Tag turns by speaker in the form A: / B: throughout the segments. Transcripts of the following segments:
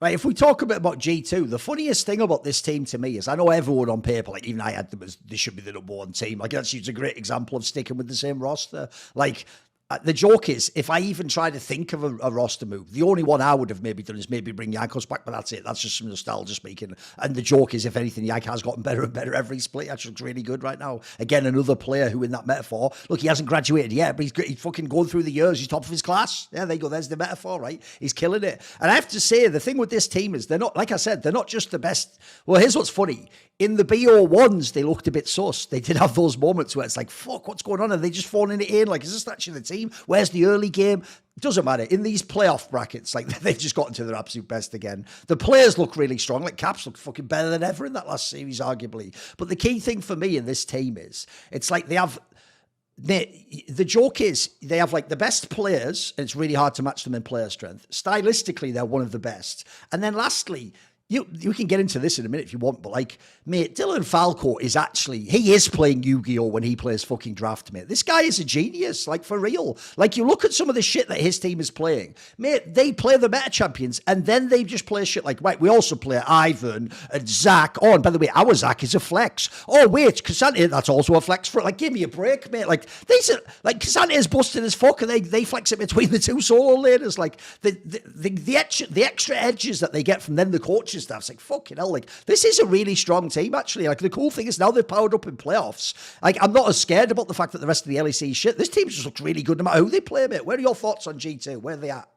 A: Right, if we talk a bit about G2, the funniest thing about this team to me is I know everyone on paper, like even I had them as they should be the number one team. Like that's a great example of sticking with the same roster. Like the joke is, if I even try to think of a roster move, the only one I would have maybe done is maybe bring Jankos back, but that's it. That's just some nostalgia speaking. And the joke is, if anything, Yank has gotten better and better every split. Actually looks really good right now. Again, another player who in that metaphor, look, he hasn't graduated yet, but he's fucking going through the years. He's top of his class. Yeah, there you go. There's the metaphor, right? He's killing it. And I have to say, the thing with this team is they're not, like I said, they're not just the best. Well, here's what's funny. In the BO1s, they looked a bit sus. They did have those moments where it's like, fuck, what's going on? Are they just phoning it in? Like, is this actually the team? Where's the early game? It doesn't matter. In these playoff brackets, like, they've just gotten to their absolute best again. The players look really strong. Like, Caps look fucking better than ever in that last series, arguably. But the key thing for me in this team is, it's like they have... The joke is they have like the best players, and it's really hard to match them in player strength. Stylistically, they're one of the best. And then lastly... You can get into this in a minute if you want, but like, mate, Dylan Falco is actually, he is playing Yu-Gi-Oh! When he plays fucking draft, mate. This guy is a genius, like for real. Like you look at some of the shit that his team is playing, mate, they play the meta champions and then they just play shit like, right, we also play Ivan and Zach. Oh, and by the way, our Zach is a flex. Oh, wait, Cassante, that's also a flex for, like, give me a break, mate. Like, these are, like, Cassante is busted as fuck and they flex it between the two solo laners. Like, the extra edges that they get from then the coaches stuff. It's like, fucking hell, like, this is a really strong team, actually. Like, the cool thing is now they've powered up in playoffs. Like, I'm not as scared about the fact that the rest of the LEC is shit. This team just looks really good no matter who they play, mate. Where are your thoughts on G2? Where are they at?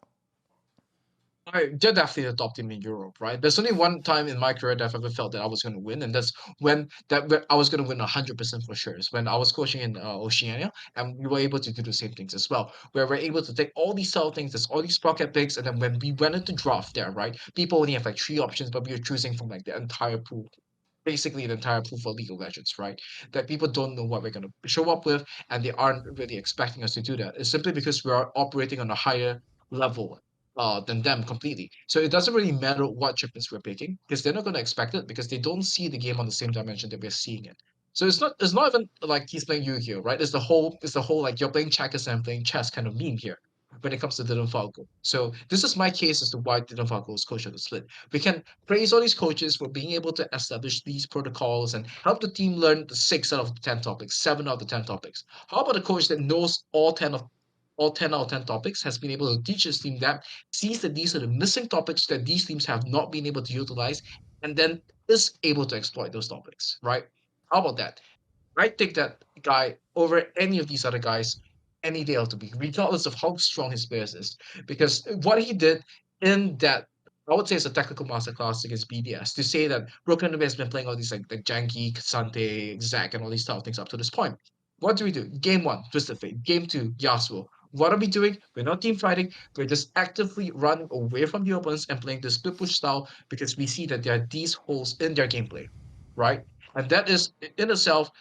B: They're definitely the top team in Europe, right? There's only one time in my career that I've ever felt that I was going to win, and that's when I was going to win 100% for sure. Is when I was coaching in Oceania, and we were able to do the same things as well, where we're able to take all these sell things, there's all these sprocket picks, and then when we went into draft there, right, people only have like 3 options, but we were choosing from like the entire pool. Basically, the entire pool for League of Legends, right? That people don't know what we're going to show up with, and they aren't really expecting us to do that. It's simply because we are operating on a higher level than them completely. So it doesn't really matter what champions we're picking because they're not going to expect it because they don't see the game on the same dimension that we're seeing it. So it's not even like he's playing Yu-Gi-Oh, right? It's the whole like you're playing checkers and I'm playing chess kind of meme here when it comes to Dylan Falco. So this is my case as to why Dylan Falco is coach of the split. We can praise all these coaches for being able to establish these protocols and help the team learn the 6 out of the 10 topics, 7 out of the 10 topics. How about a coach that knows all 10 out of 10 topics, has been able to teach his team that, sees that these are the missing topics that these teams have not been able to utilize, and then is able to exploit those topics, right? How about that? I take that guy over any of these other guys any day of the week, regardless of how strong his players is. Because what he did in that, I would say it's a technical masterclass against BDS to say that Broken Enemy has been playing all these like the Janky, Kasante, Zack, and all these type of things up to this point. What do we do? Game 1, Twisted Fate. Game 2, Yasuo. What are we doing? We're not team fighting. We're just actively running away from the opponents and playing the split push style because we see that there are these holes in their gameplay, right? And that is in itself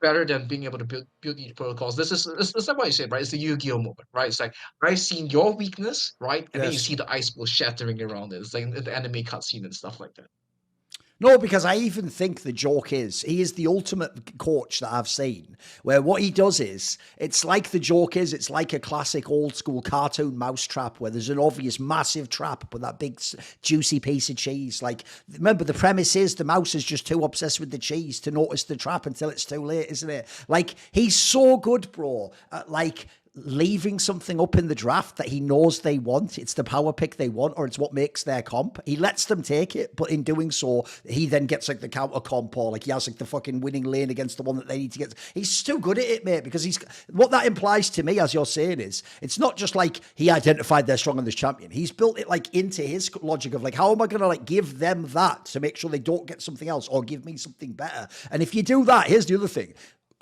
B: better than being able to build these protocols. This is like what you said, right? It's the Yu-Gi-Oh moment, right? It's like I've seen your weakness, right? And then you see the ice ball shattering around it. It's like the anime cutscene and stuff like that.
A: No, because I even think the joke is he is the ultimate coach that I've seen, where what he does is, it's like the joke is, it's like a classic old school cartoon mousetrap where there's an obvious massive trap with that big juicy piece of cheese. Like, remember, the premise is the mouse is just too obsessed with the cheese to notice the trap until it's too late, isn't it? Like, he's so good, bro. Like, leaving something up in the draft that he knows they want. It's the power pick they want, or it's what makes their comp. He lets them take it, but in doing so, he then gets like the counter comp, or like he has like the fucking winning lane against the one that they need to get. He's too good at it, mate, because what that implies to me, as you're saying, is it's not just like he identified they're strong on this champion. He's built it like into his logic of like, how am I going to like give them that to make sure they don't get something else or give me something better? And if you do that, here's the other thing.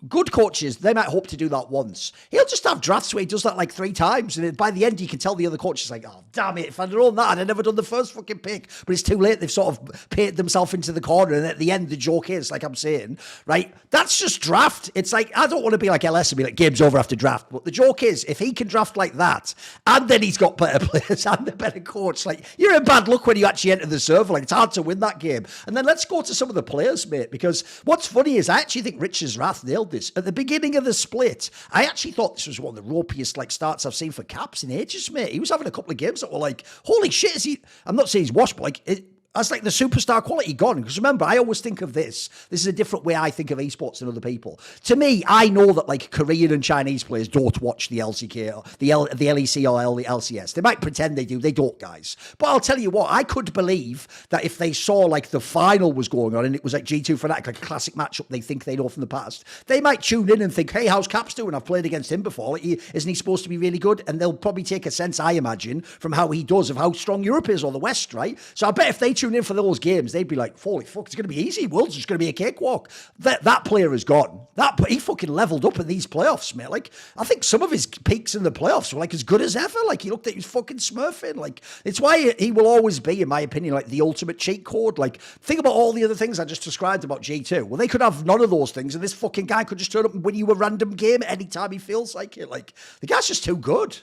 A: Good coaches, they might hope to do that once. He'll just have drafts where he does that like 3 times. And by the end, you can tell the other coach is like, oh, damn it. If I'd known that, I'd have never done the first fucking pick. But it's too late. They've sort of painted themselves into the corner. And at the end, the joke is, like I'm saying, right? That's just draft. It's like, I don't want to be like LS and be like, game's over after draft. But the joke is, if he can draft like that, and then he's got better players and a better coach, like, you're in bad luck when you actually enter the server. Like, it's hard to win that game. And then let's go to some of the players, mate. Because what's funny is I actually think Rich's Wrath nailed this. At the beginning of the split, I actually thought this was one of the ropiest like starts I've seen for Caps in ages, mate. He was having a couple of games that were like, holy shit, is he? I'm not saying he's washed, but like, that's like the superstar quality gone. Because remember, I always think of this. This is a different way I think of esports than other people. To me, I know that like Korean and Chinese players don't watch the LCK or the LEC or the LCS. They might pretend they do. They don't, guys. But I'll tell you what, I could believe that if they saw like the final was going on and it was like G2 Fnatic, like a classic matchup they think they know from the past, they might tune in and think, hey, how's Caps doing? I've played against him before. Isn't he supposed to be really good? And they'll probably take a sense, I imagine, from how he does of how strong Europe is or the West, right? So I bet if they tune in for those games, they'd be like, holy fuck, it's going to be easy. World's just going to be a cakewalk. That player is gone. He fucking leveled up in these playoffs, mate. Like, I think some of his peaks in the playoffs were like as good as ever. Like, he looked like he was fucking smurfing. Like, it's why he will always be, in my opinion, like the ultimate cheat code. Like, think about all the other things I just described about G2. Well, they could have none of those things, and this fucking guy could just turn up and win you a random game anytime he feels like it. Like, the guy's just too good.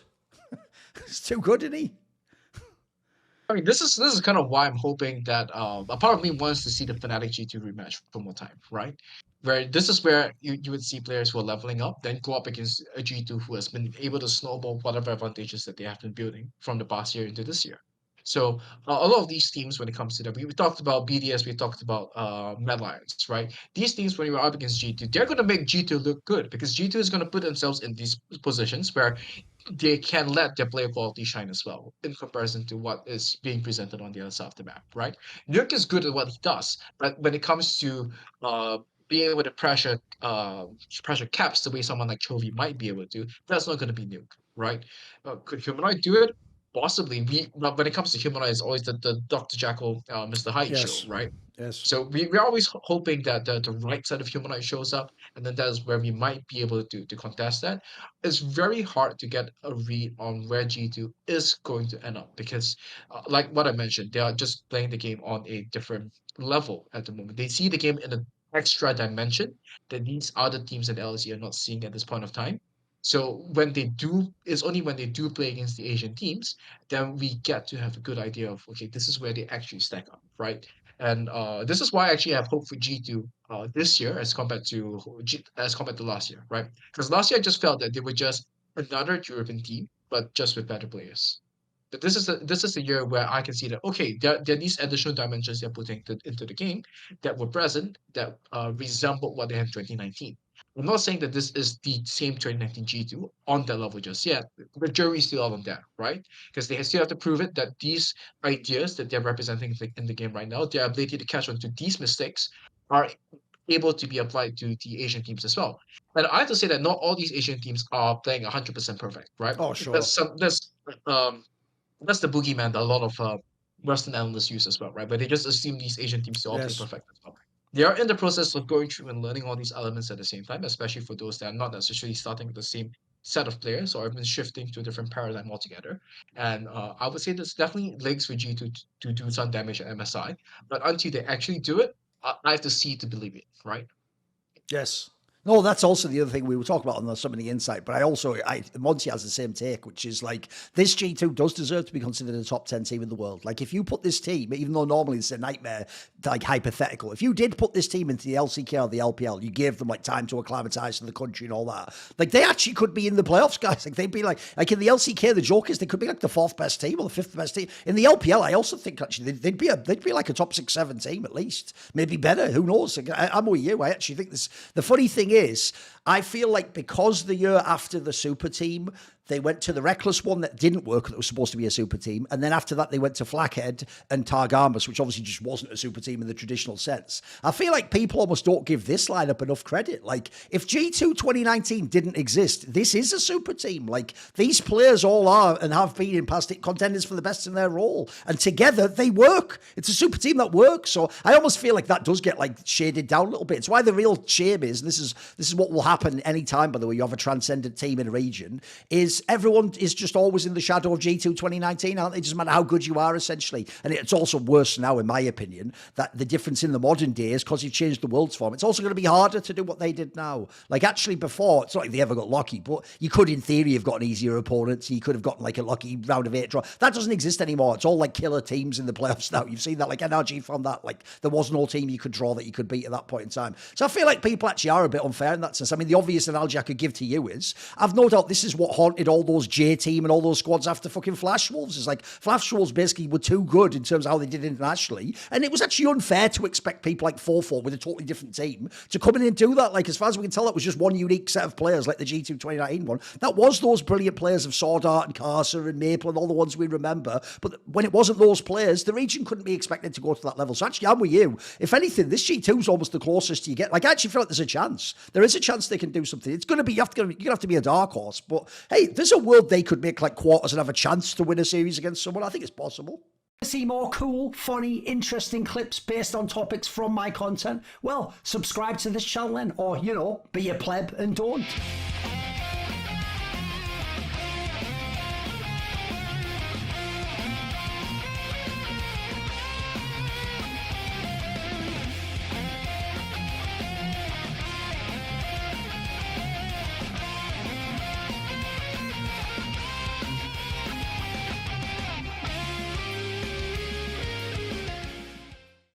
A: He's too good, isn't he?
B: I mean, this is kind of why I'm hoping that a part of me wants to see the Fnatic G2 rematch one more time, right? Where this is where you would see players who are leveling up, then go up against a G2 who has been able to snowball whatever advantages that they have been building from the past year into this year. So a lot of these teams, when it comes to them, we talked about BDS, we talked about Mad Lions, right? These teams, when you're up against G2, they're going to make G2 look good because G2 is going to put themselves in these positions where they can let their player quality shine as well in comparison to what is being presented on the other side of the map, right? Nuke is good at what he does, but when it comes to being able to pressure Caps the way someone like Chovy might be able to, that's not going to be Nuke, right? Could Humanoid do it? Possibly. But when it comes to Humanoid, it's always the Dr. Jekyll, Mr. Hyde show, right?
A: Yes.
B: So we're always hoping that the right side of Humanoid shows up, and then that is where we might be able to contest that. It's very hard to get a read on where G2 is going to end up because, like what I mentioned, they are just playing the game on a different level at the moment. They see the game in an extra dimension that these other teams in the LEC are not seeing at this point of time. So when they do, it's only when they do play against the Asian teams, then we get to have a good idea of, okay, this is where they actually stack up, right? And this is why I actually have hope for G2 this year as compared to last year, right? Because last year I just felt that they were just another European team, but just with better players. But this is the year where I can see that, okay, there are these additional dimensions they're putting into the game that were present that resembled what they had in 2019. I'm not saying that this is the same 2019 G2 on that level just yet. The jury's still out on that, right? Because they still have to prove it that these ideas that they're representing in the game right now, their ability to catch on to these mistakes are able to be applied to the Asian teams as well. And I have to say that not all these Asian teams are playing 100% perfect, right?
A: Oh, sure.
B: That's the boogeyman that a lot of Western analysts use as well, right? But they just assume these Asian teams to all play perfect as well. They are in the process of going through and learning all these elements at the same time, especially for those that are not necessarily starting with the same set of players or have been shifting to a different paradigm altogether. And I would say there's definitely legs for G to do some damage at MSI, but until they actually do it, I have to see to believe it, right?
A: Yes. No, that's also the other thing we were talking about on some of the insight. But Monty has the same take, which is like this G2 does deserve to be considered a top 10 team in the world. Like if you put this team, even though normally it's a nightmare, like hypothetical, if you did put this team into the LCK or the LPL, you gave them like time to acclimatize to the country and all that. Like they actually could be in the playoffs, guys. Like they'd be like in the LCK, the joke is they could be like the fourth best team or the fifth best team. In the LPL, I also think actually they'd be like a top 6-7 team at least, maybe better. Who knows? I'm with you. I actually think this. The funny thing is, I feel like because the year after the super team, they went to the Reckless one that didn't work, that was supposed to be a super team. And then after that, they went to Flackhead and Targamas, which obviously just wasn't a super team in the traditional sense. I feel like people almost don't give this lineup enough credit. Like, if G2 2019 didn't exist, this is a super team. Like, these players all are and have been in past contenders for the best in their role. And together, they work. It's a super team that works. So I almost feel like that does get, like, shaded down a little bit. It's why the real shame is, and this is what will happen any time, by the way, you have a transcendent team in a region, is everyone is just always in the shadow of G2 2019, aren't they? It doesn't matter how good you are, essentially. And it's also worse now, in my opinion, that the difference in the modern day is because you've changed the world's form. It's also going to be harder to do what they did now. Like, actually, before, it's not like they ever got lucky, but you could, in theory, have gotten easier opponents. You could have gotten, like, a lucky round of 8 draw. That doesn't exist anymore. It's all, like, killer teams in the playoffs now. You've seen that, like, NRG found that. Like, there was no team you could draw that you could beat at that point in time. So I feel like people actually are a bit unfair in that sense. mean, the obvious analogy I could give to you is, I've no doubt this is what haunted all those J team and all those squads after fucking Flash Wolves. It's like, Flash Wolves basically were too good in terms of how they did internationally, and it was actually unfair to expect people like 4-4 with a totally different team to come in and do that. Like, as far as we can tell, that was just one unique set of players, like the G2 2019 one. That was those brilliant players of Sword Art and Carcer and Maple and all the ones we remember, but when it wasn't those players, the region couldn't be expected to go to that level. So actually, I'm with you. If anything, this G2 is almost the closest you get. Like, I actually feel like there's a chance. There is a chance they can do something. It's going to be, you're going to have to be a dark horse. But hey, there's a world they could make like quarters and have a chance to win a series against someone. I think it's possible.
C: To see more cool, funny, interesting clips based on topics from my content? Well, subscribe to this channel then, or, you know, be a pleb and don't.